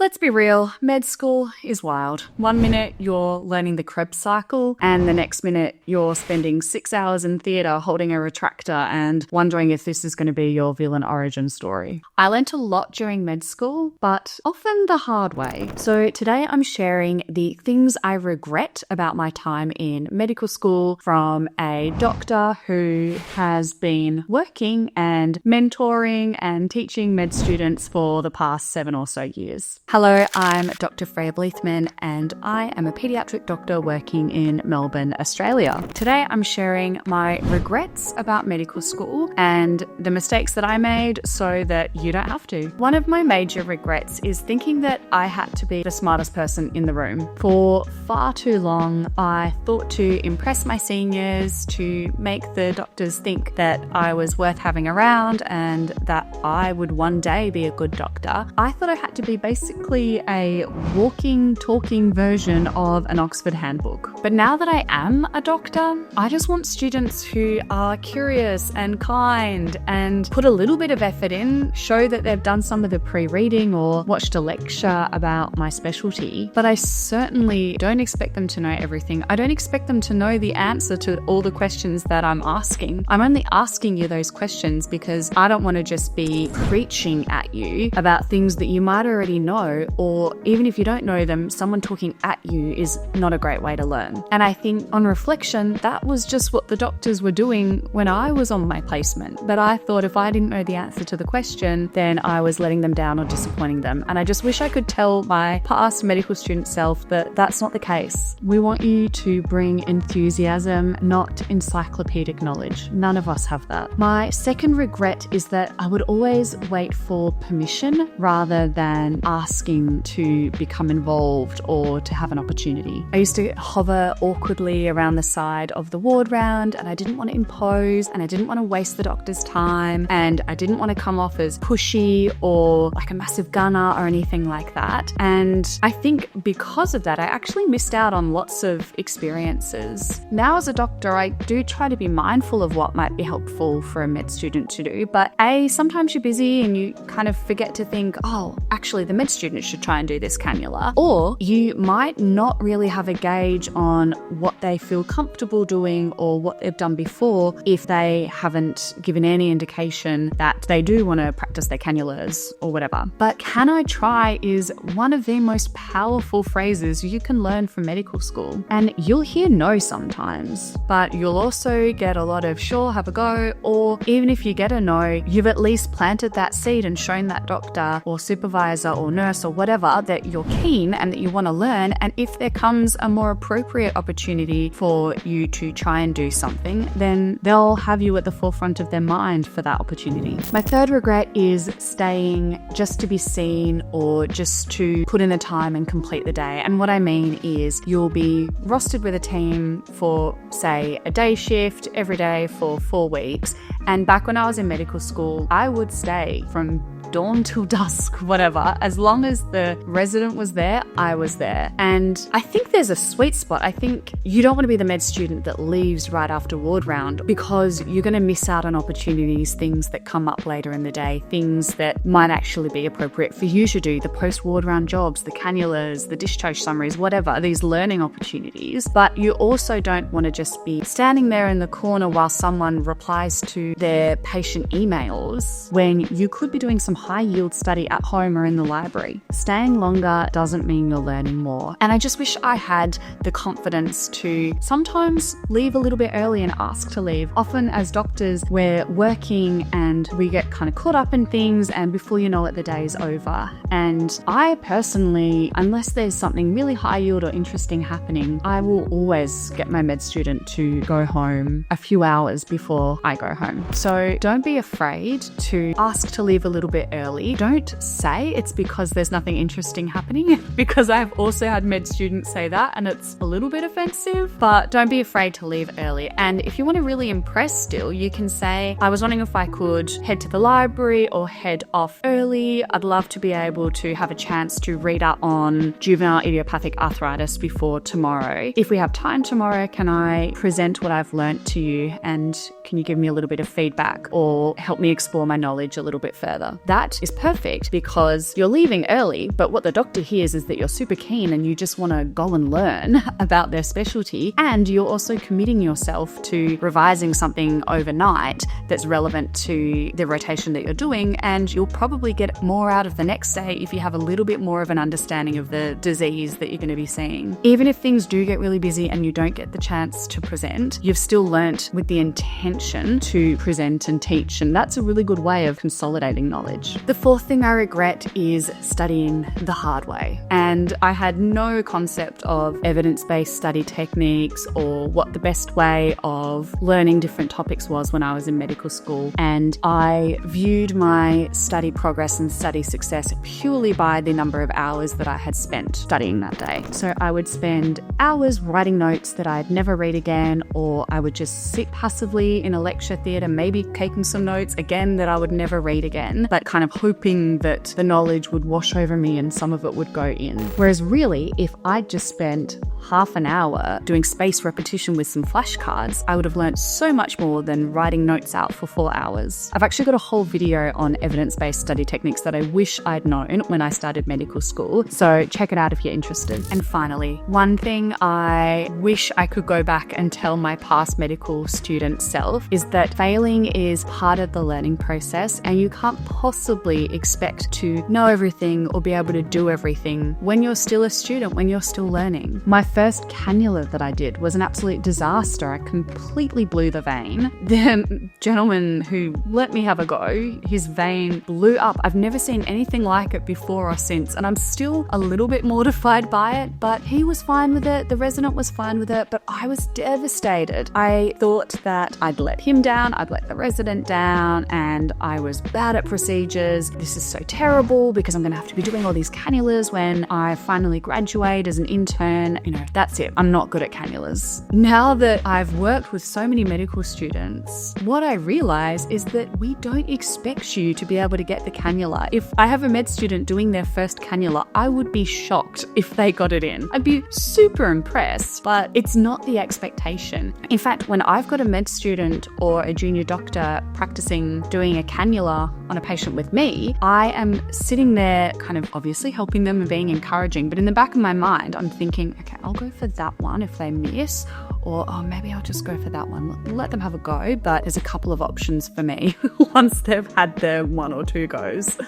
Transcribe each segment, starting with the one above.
Let's be real, med school is wild. 1 minute you're learning the Krebs cycle, and the next minute you're spending 6 hours in theatre holding a retractor and wondering if this is going to be your villain origin story. I learnt a lot during med school, but often the hard way. So today I'm sharing the things I regret about my time in medical school from a doctor who has been working and mentoring and teaching med students for the past 7 or so years. Hello, I'm Dr. Freya Bleethman and I am a paediatric doctor working in Melbourne, Australia. Today I'm sharing my regrets about medical school and the mistakes that I made so that you don't have to. One of my major regrets is thinking that I had to be the smartest person in the room. For far too long, I thought to impress my seniors, to make the doctors think that I was worth having around and that I would one day be a good doctor. I thought I had to be basically a walking, talking version of an Oxford handbook. But now that I am a doctor, I just want students who are curious and kind and put a little bit of effort in, show that they've done some of the pre-reading or watched a lecture about my specialty. But I certainly don't expect them to know everything. I don't expect them to know the answer to all the questions that I'm asking. I'm only asking you those questions because I don't want to just be preaching at you about things that you might already know, or even if you don't know them, someone talking at you is not a great way to learn. And I think on reflection, that was just what the doctors were doing when I was on my placement. But I thought if I didn't know the answer to the question, then I was letting them down or disappointing them. And I just wish I could tell my past medical student self that that's not the case. We want you to bring enthusiasm, not encyclopedic knowledge. None of us have that. My second regret is that I would always wait for permission rather than asking to become involved or to have an opportunity. I used to hover awkwardly around the side of the ward round and I didn't want to impose and I didn't want to waste the doctor's time and I didn't want to come off as pushy or like a massive gunner or anything like that. And I think because of that, I actually missed out on lots of experiences. Now as a doctor, I do try to be mindful of what might be helpful for a med student to do, but sometimes you're busy and you kind of forget to think, oh, actually the med student should try and do this cannula. Or you might not really have a gauge on what they feel comfortable doing or what they've done before if they haven't given any indication that they do want to practice their cannulas or whatever. But can I try is one of the most powerful phrases you can learn from medical school. And you'll hear no sometimes, but you'll also get a lot of sure, have a go, or even if you get a no, you've at least planted that seed and shown that doctor or supervisor or nurse or whatever that you're keen and that you want to learn. And if there comes a more appropriate opportunity for you to try and do something, then they'll have you at the forefront of their mind for that opportunity. My third regret is staying just to be seen or just to put in the time and complete the day. And what I mean is you'll be rostered with a team for, say, a day shift every day for 4 weeks. And back when I was in medical school, I would stay from dawn till dusk, whatever. As long as the resident was there, I was there. And I think there's a sweet spot. I think you don't want to be the med student that leaves right after ward round because you're going to miss out on opportunities, things that come up later in the day, things that might actually be appropriate for you to do, the post-ward round jobs, the cannulas, the discharge summaries, whatever, these learning opportunities. But you also don't want to just be standing there in the corner while someone replies to their patient emails when you could be doing some high yield study at home or in the library. Staying longer doesn't mean you're learning more. And I just wish I had the confidence to sometimes leave a little bit early and ask to leave. Often as doctors, we're working and we get kind of caught up in things and before you know it, the day is over. And I personally, unless there's something really high yield or interesting happening, I will always get my med student to go home a few hours before I go home. So don't be afraid to ask to leave a little bit early. Don't say it's because there's nothing interesting happening because I've also had med students say that and it's a little bit offensive, but don't be afraid to leave early. And if you want to really impress still, you can say, I was wondering if I could head to the library or head off early. I'd love to be able to have a chance to read up on juvenile idiopathic arthritis before tomorrow. If we have time tomorrow, can I present what I've learnt to you and can you give me a little bit of feedback or help me explore my knowledge a little bit further? that is perfect because you're leaving early, but what the doctor hears is that you're super keen and you just want to go and learn about their specialty, and you're also committing yourself to revising something overnight that's relevant to the rotation that you're doing, and you'll probably get more out of the next day if you have a little bit more of an understanding of the disease that you're going to be seeing. Even if things do get really busy and you don't get the chance to present, you've still learnt with the intention to present and teach, and that's a really good way of consolidating knowledge. The fourth thing I regret is studying the hard way, and I had no concept of evidence-based study techniques or what the best way of learning different topics was when I was in medical school, and I viewed my study progress and study success purely by the number of hours that I had spent studying that day. So I would spend hours writing notes that I'd never read again, or I would just sit passively in a lecture theatre, maybe taking some notes again that I would never read again, but kind of hoping that the knowledge would wash over me and some of it would go in. Whereas really, if I'd just spent half an hour doing spaced repetition with some flashcards, I would have learned so much more than writing notes out for 4 hours. I've actually got a whole video on evidence-based study techniques that I wish I'd known when I started medical school, so check it out if you're interested. And finally, one thing I wish I could go back and tell my past medical student self is that failing is part of the learning process, and you can't possibly expect to know everything or be able to do everything when you're still a student, when you're still learning. My first cannula that I did was an absolute disaster. I completely blew the vein. The gentleman who let me have a go, his vein blew up. I've never seen anything like it before or since, and I'm still a little bit mortified by it, but he was fine with it. The resident was fine with it, but I was devastated. I thought that I'd let him down, I'd let the resident down, and I was bad at procedures. This is so terrible because I'm going to have to be doing all these cannulas when I finally graduate as an intern. That's it. I'm not good at cannulas. Now that I've worked with so many medical students, what I realize is that we don't expect you to be able to get the cannula. If I have a med student doing their first cannula, I would be shocked if they got it in. I'd be super impressed, but it's not the expectation. In fact, when I've got a med student or a junior doctor practicing doing a cannula on a patient with me, I am sitting there kind of obviously helping them and being encouraging, but in the back of my mind, I'm thinking, okay, I'll go for that one if they miss, or maybe I'll just go for that one. Let them have a go, but there's a couple of options for me once they've had their 1 or 2 goes.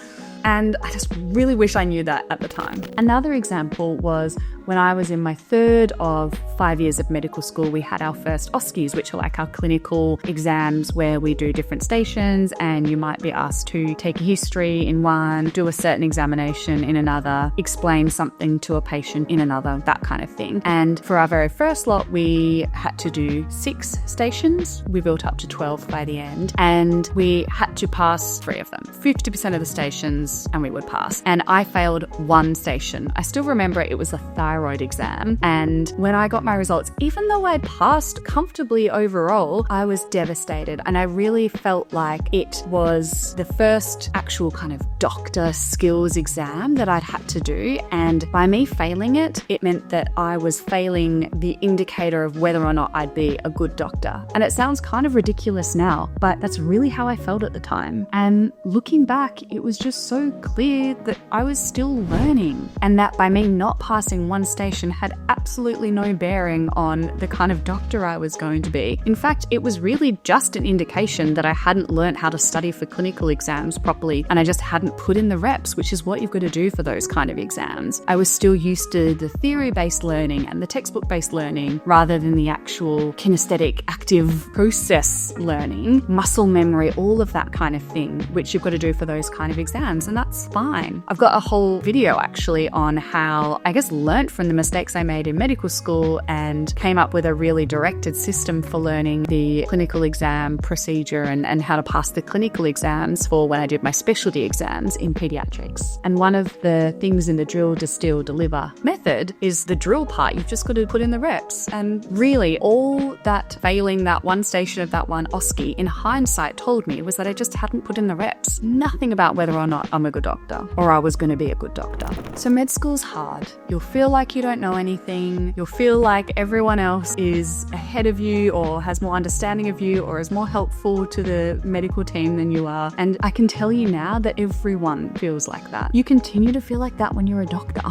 And I just really wish I knew that at the time. Another example was when I was in my 3rd of 5 years of medical school, we had our first OSCEs, which are like our clinical exams where we do different stations, and you might be asked to take a history in one, do a certain examination in another, explain something to a patient in another, that kind of thing. And for our very first lot, we had to do 6 stations. We built up to 12 by the end, and we had to pass 3 of them. 50% of the stations and we would pass. And I failed 1 station. I still remember it was a thyroid exam. And when I got my results, even though I passed comfortably overall, I was devastated. And I really felt like it was the first actual kind of doctor skills exam that I'd had to do. And by me failing it, it meant that I was failing the indicator of whether or not I'd be a good doctor. And it sounds kind of ridiculous now, but that's really how I felt at the time. And looking back, it was just so clear that I was still learning, and that by me not passing 1 station had absolutely no bearing on the kind of doctor I was going to be. In fact, it was really just an indication that I hadn't learned how to study for clinical exams properly, and I just hadn't put in the reps, which is what you've got to do for those kind of exams. I was still used to the theory-based learning and the textbook-based learning rather than the actual kinesthetic, active process learning, muscle memory, all of that kind of thing, which you've got to do for those kind of exams. And that's fine. I've got a whole video actually on how I learnt from the mistakes I made in medical school and came up with a really directed system for learning the clinical exam procedure and how to pass the clinical exams for when I did my specialty exams in pediatrics. And one of the things in the drill, distill, deliver method is the drill part. You've just got to put in the reps. And really all that failing that 1 station of that 1 OSCE in hindsight told me was that I just hadn't put in the reps. Nothing about whether or not I'm a good doctor or I was going to be a good doctor. So med school's hard. You'll feel like like you don't know anything. You'll feel like everyone else is ahead of you or has more understanding of you or is more helpful to the medical team than you are. And I can tell you now that everyone feels like that. You continue to feel like that when you're a doctor.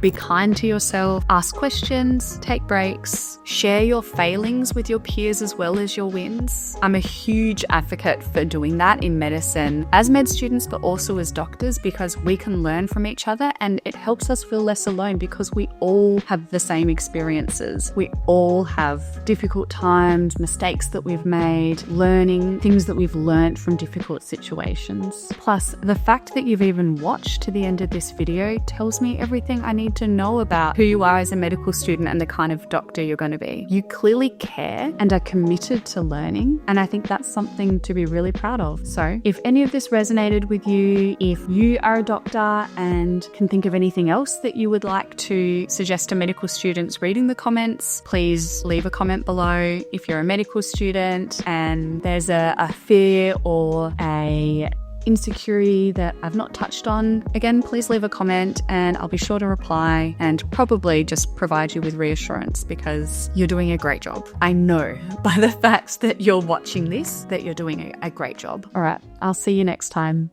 Be kind to yourself, ask questions, take breaks, share your failings with your peers as well as your wins. I'm a huge advocate for doing that in medicine as med students, but also as doctors, because we can learn from each other and it helps us feel less alone because we all have the same experiences. We all have difficult times, mistakes that we've made, learning, things that we've learned from difficult situations. Plus, the fact that you've even watched to the end of this video tells me everything I need to know about who you are as a medical student and the kind of doctor you're going to be. You clearly care and are committed to learning, and I think that's something to be really proud of. So if any of this resonated with you, if you are a doctor and can think of anything else that you would like to suggest to medical students reading the comments, please leave a comment below. If you're a medical student and there's a fear or a insecurity that I've not touched on, again, please leave a comment and I'll be sure to reply and probably just provide you with reassurance because you're doing a great job. I know by the fact that you're watching this that you're doing a great job. All right, I'll see you next time.